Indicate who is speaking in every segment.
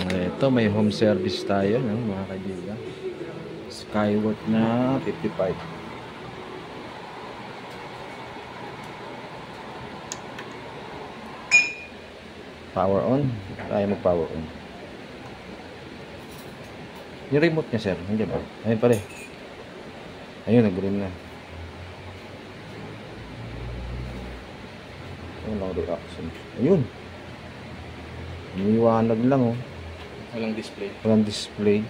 Speaker 1: Ito, may home service tayo, no, mga kaibigan. Skyward na 55. Power on. Tayo mag-power on. Yung remote niya, sir. Hindi ba? Ayun pala. Ayun, nag-green na. Walang reaction. Ayun. Umiwanag lang, oh.
Speaker 2: Walang display.
Speaker 1: Walang display.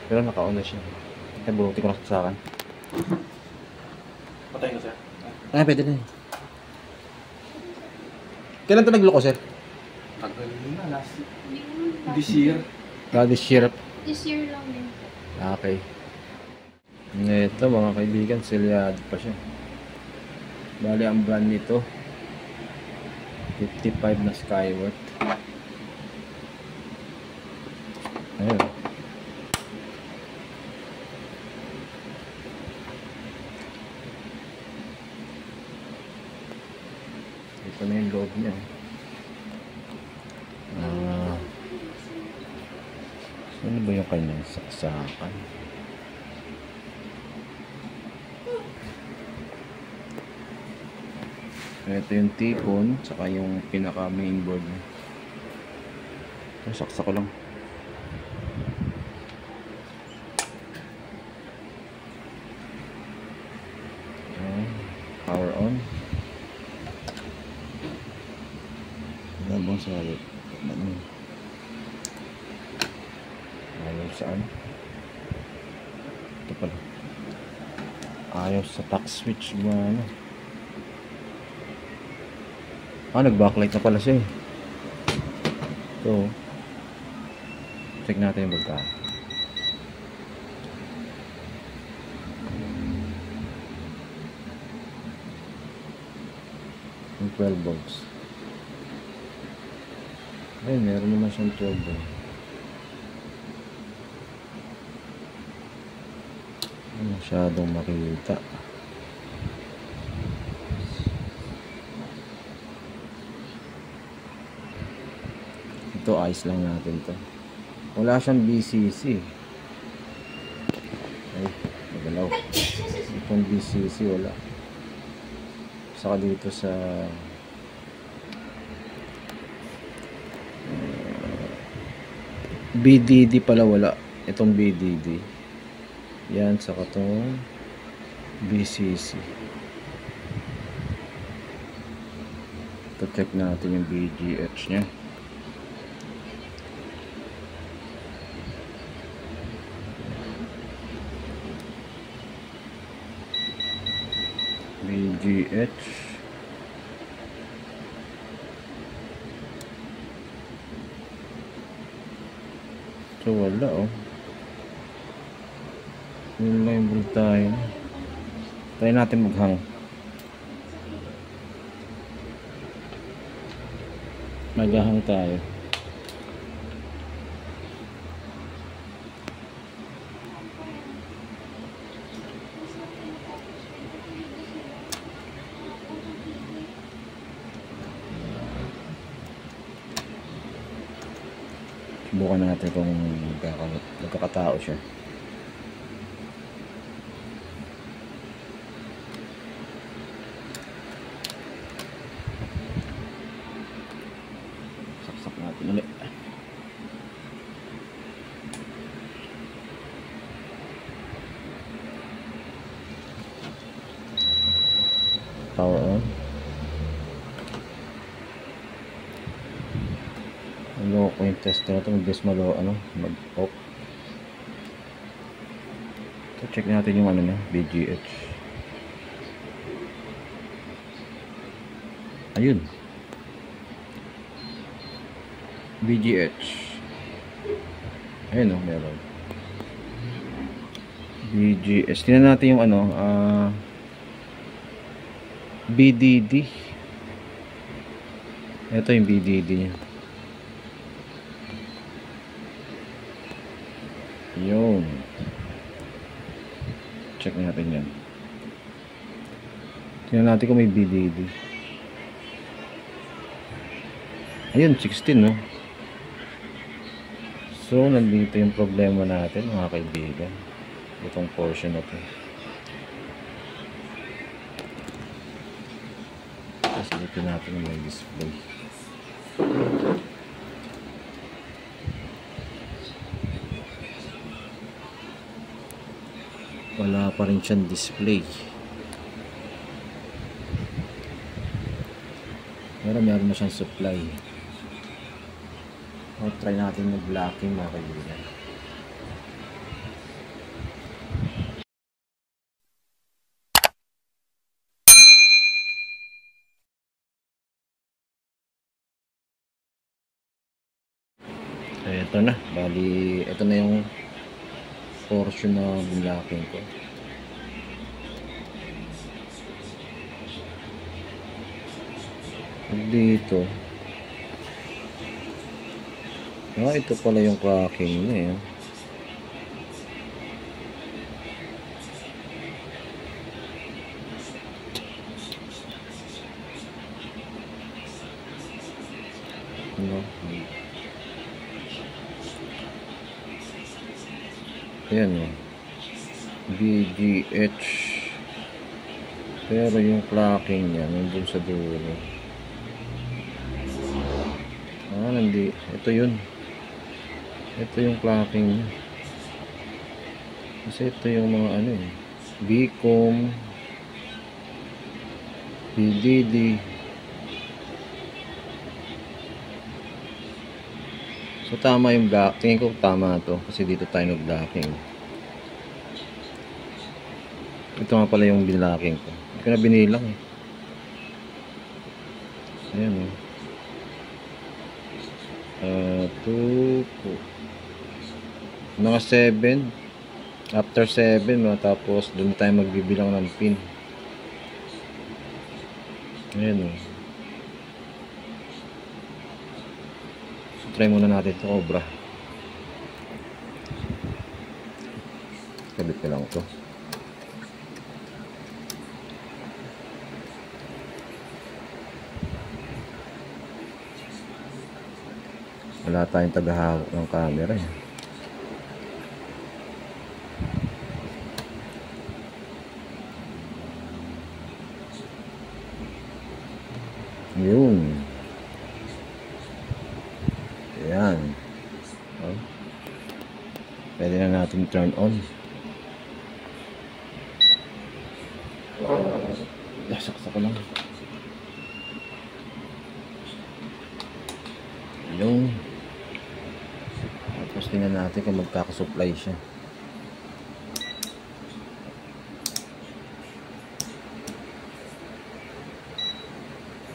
Speaker 1: Pero naka-on na siya. Kaya buti ko na sa akin.
Speaker 2: Patay na, sir.
Speaker 1: Pwede na. Kailan ito nagloko, sir?
Speaker 2: Tagal na, this year.
Speaker 1: This year.
Speaker 3: This year lang din.
Speaker 1: Okay. Ito, mga kaibigan, selyado pa siya. Bali, ang brand nito 55 na Skyward. Ayun. Ito na yung loob niya. Ano ba yung kanyang saksakan? Ito yung tipon, saka yung pinaka mainboard niya. Ito, saksa ko lang. Power on. Labang sa ayaw saan? Ito pala. Ayaw sa tax switch ba ano? Nag-backlight na pala siya eh. So, check natin yung voltahe. Yung 12 volts. Ay, meron naman siyang 12 volts. Masyadong makita. Ito, ayos lang natin to. Wala siyang BCC. Ay, nagalaw. Itong BCC wala. Saka dito sa BDD pala wala. Itong BDD. Yan, saka itong BCC. Ito, check natin yung BGH nya. BGH. So wala oh. Yun lang yung voltahe. Try natin maghang. Maghahang tayo. Subukan natin kung magkakatao siya. Saksak natin ulit. Power on. Ano ko yung tester na ito, mag-dismalo, mag-off. So, check natin yung ano na, BGH. Ayun. BGH. Ayun o, meron. BGH. Tingnan natin yung BDD. Ito yung BDD niya. Yun. Check natin yan. Tingnan natin kung may BDD. Ayun, 16 no. So, nandito yung problema natin mga kaibigan. Itong portion na to. Tapos dito natin may display. Wala pa rin siyang display. Pero meron na siyang supply. O, try natin mag-blocking mga kaibigan. Ito na. Bali, ito na yung portion na blocking ko. Dito. Ito pala yung cracking niya. Ayan o. BGH. Pero yung cracking niya nandun sa dulo. Hindi. Ito yun. Ito yung cracking niya. Kasi ito yung mga ano eh. BCOM. PDD. So tama yung block. Tingin ko tama to kasi dito tayo nag-blocking. Ito nga pala yung binlocking ko. Hindi ko na binilang eh. Ayan o. 2 mga 7 after 7 tapos doon tayo magbibilang ng pin. Ayan o. Try muna natin ito, Cobra. Kabit ko lang ito. Wala tayong tagahawak ng camera eh. Yun. Ayan. Oh. Pwede na natin turn on. Saksak ko lang. Yung tapos tingnan natin kung magkakasupply siya.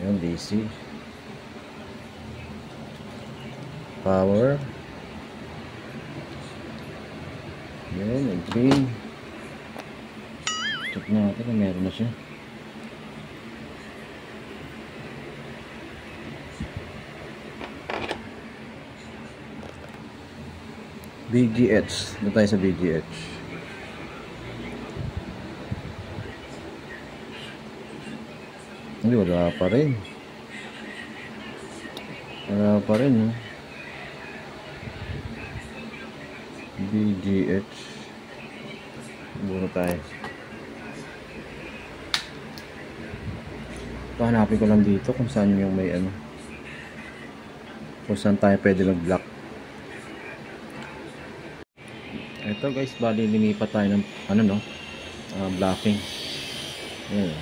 Speaker 1: Yung DC power. Yun, green. Check natin kung meron na siya. BGH. Doon tayo sa BGH. Hindi, wala pa rin. Wala pa rin, no? BGH. Muna tayo. Pahanapin ko lang dito kung saan yung may ano. Kung saan tayo pwede mag-block. Ito guys, bali linipat tayo ng ano no, blocking. Ayan.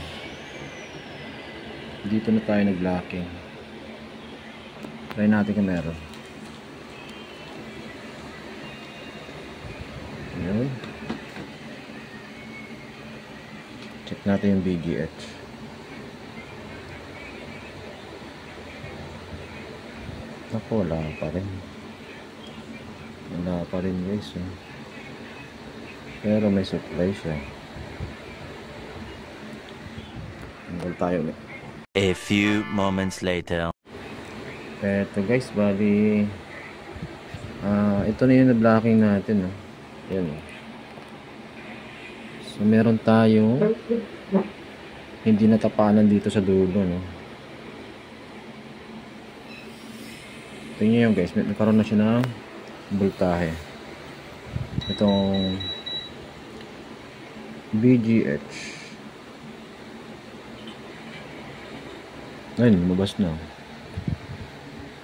Speaker 1: Dito na tayo nag-blocking. Try natin kung meron. Ayan. Check natin yung BGH. Ako, wala pa rin. Wala pa rin guys. Pero may supply siya. Hanggang tayo ulit.
Speaker 3: A few moments later.
Speaker 1: Eto guys, bali ito na yung na-blocking natin, no? Yan, no? So meron tayong hindi natapanan dito sa dulo, no? Tingnan nyo guys, nagkaroon na siya ng voltahe. Itong BGH. Ayun, lumabas na.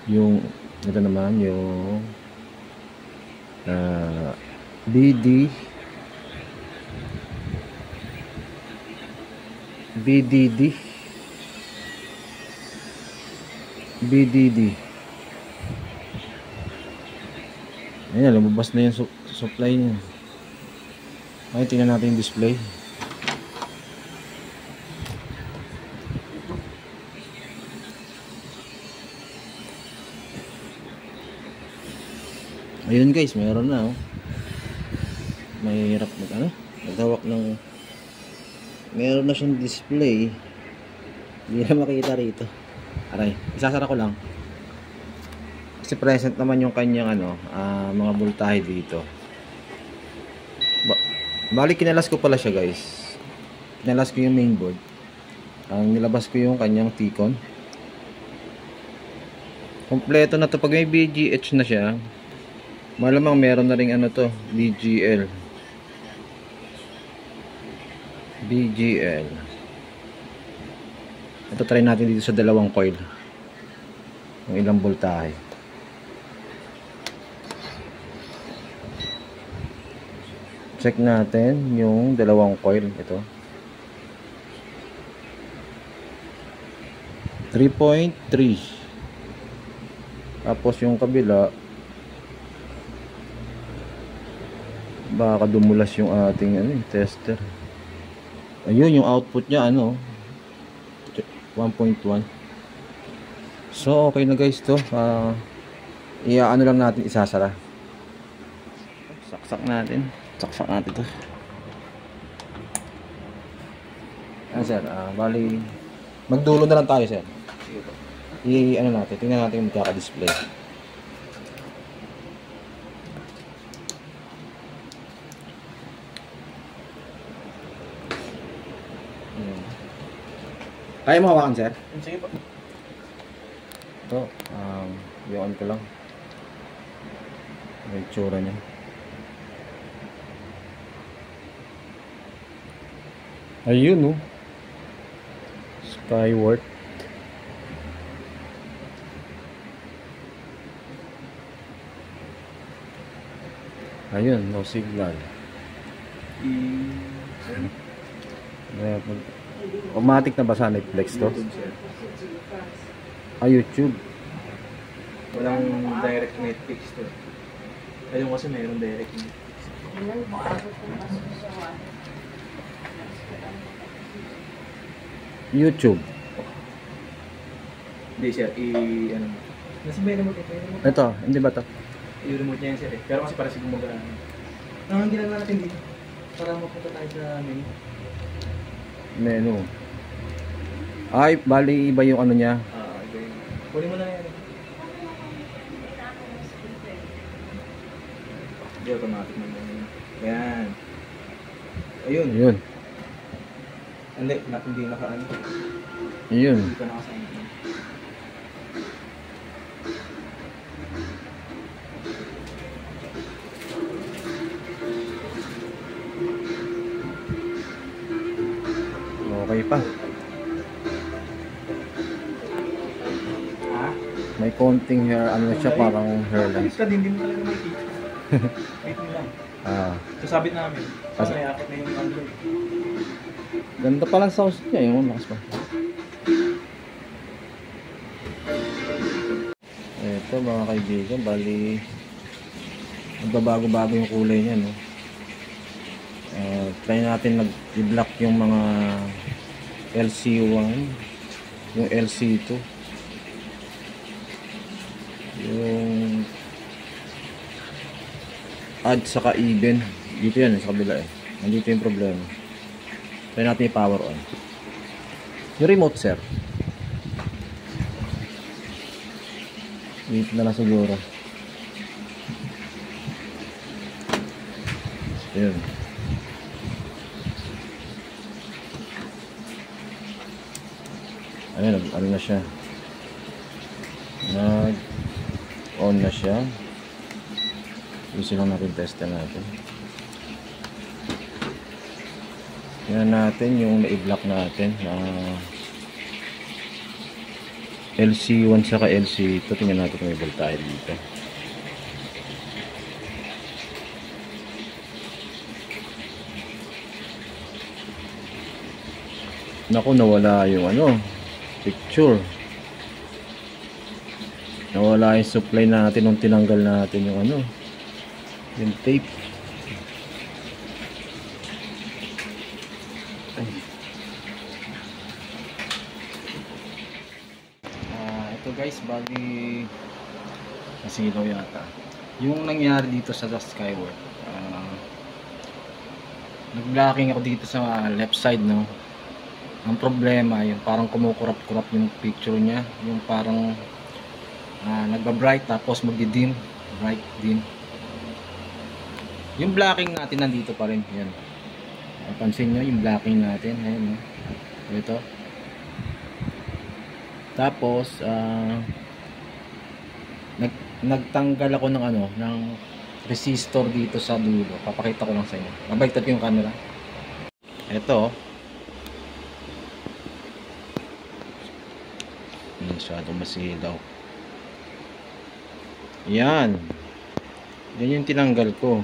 Speaker 1: Yung ito naman yung BDD ayan, lumabas na yung supply niya. Ay, tingnan natin yung display. Ayun guys, meron na, oh. Mahirap maghawak ng, meron na siyang display. Hindi na makita rito. Aray, isasara ko lang kasi present naman yung kanyang mga voltahe dito. Bali, kinalas ko pala siya guys. Kinalas ko yung mainboard. Ang nilabas ko yung kanyang T-con. Kompleto na to. Pag may BGH na siya, malamang meron na ring BGL. Ito, try natin dito sa dalawang coil kung ilang voltahe. Check natin yung dalawang coil. Ito 3.3. Tapos yung kabila, baka dumulas yung ating tester. Ayun, yung output niya 1.1. So okay na guys to. Iaano lang natin, isasara. Saksak natin to. Sir, bali magdulo na lang tayo, sir. Natin, tingnan natin yung magkaka-display. Kaya mo hawakan, sir?
Speaker 2: Sige po.
Speaker 1: Ito, i-on ko lang. Yung tsura niya. Ayun, Skyward. Ayun, no signal. Automatic na ba sa Netflix to? YouTube.
Speaker 2: Walang direct Netflix to. Ayun kasi mayroon direct Netflix.
Speaker 1: YouTube.
Speaker 2: Hindi sir, nasa may remote ito.
Speaker 1: Ito, hindi ba to?
Speaker 2: I-remote niya yan sir Pero kasi para siguro hindi lang natin dito. Para mapunta tayo sa menu.
Speaker 1: Menu. Ay, bali iba yung niya.
Speaker 2: Iba yun. Kunin mo na yan. Hindi automatic na yan. Yan. Ayun.
Speaker 1: Yun.
Speaker 2: Hindi naka-ano.
Speaker 1: Yun.
Speaker 2: Hindi ka nakasama.
Speaker 1: Okay pa.
Speaker 2: Ha?
Speaker 1: May konting hair, siya, parang hairlines.
Speaker 2: Hindi mo talaga makikita. Wait mo lang. Sasabit namin. Kasi may apat na yung Android.
Speaker 1: Ganda pa lang sound niya, yung lakas pa. Ito mga kaibigan, bali magbabago-bago yung kulay niya, no? Try natin i-block yung mga LC1, yung LC2, yung odd saka even. Dito yan, sa kabila nandito yung problema. Try natin i-power on yung remote, sir. Dito na lang siguro. Yun. Ayun, na siya. Nag-on na siya. Gusto lang natin testa natin. Yan natin yung na-i-block natin na LC1 saka LC2. Tingnan natin kung may voltahe dito. Naku, nawala yung picture. Nawala yung supply natin nung tinanggal natin yung yung tape. Ito guys, bali nasilaw yata. Yung nangyari dito sa Skyward, nag-blocking ako dito sa left side, no. Ang problema, yung parang kumukurap-kurap yung picture niya, yung parang nagba-bright tapos magdi-dim, bright dim. Yung blocking natin nandito pa rin, yan. Pansin nyo yung blocking natin, ayan, no? Ito. Tapos nagtanggal ako ng ng resistor dito sa dulo. Papakita ko lang sa inyo. Mabaliktad ko yung camera. Ito. Masyadong masilaw. Yan. Yan yung tinanggal ko.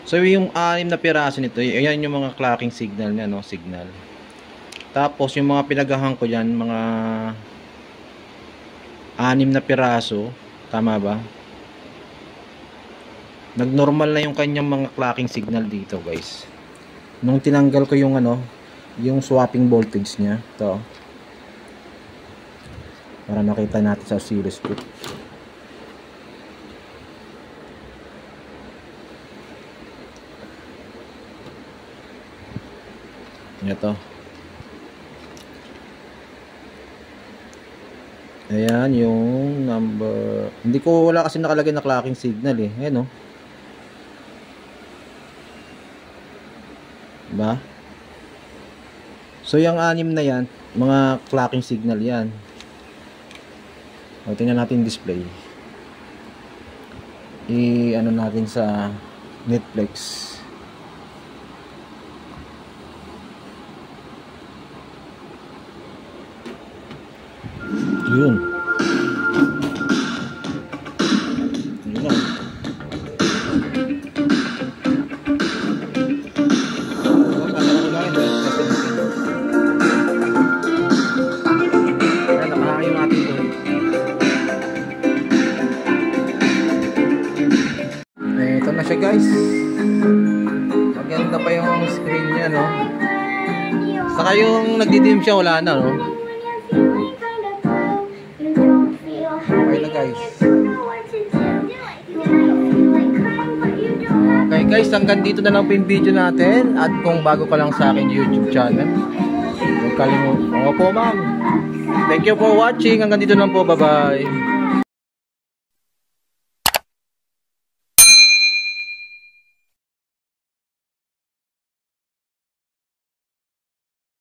Speaker 1: So yung 6 na piraso nito, yan yung mga clocking signal niya, no, signal. Tapos yung mga pinagahan ko diyan, mga 6 na piraso, tama ba? Nagnormal na yung kanyang mga clocking signal dito, guys. Nung tinanggal ko yung yung swapping voltage niya, to. Para makita natin sa oscilloscope. Ito. Ayan yung number. Hindi ko, wala kasi nakalagay na clocking signal eh. Ayan, oh. Diba? So yung 6 na yan, mga clocking signal yan. O, tingnan natin display. I-ano natin sa Netflix. Yun. Yun lang. Nakahangin yung ating doon. Ito na siya, guys. Maganda pa yung screen niya, no? Saka yung nagdidim siya, wala na, no? Okay na, guys. Okay, guys, hanggang dito na lang po yung video natin. At kung bago ka lang sa akin YouTube channel, huwag kalimutan. Oo po, ma'am. Thank you for watching. Hanggang dito lang po. Bye-bye.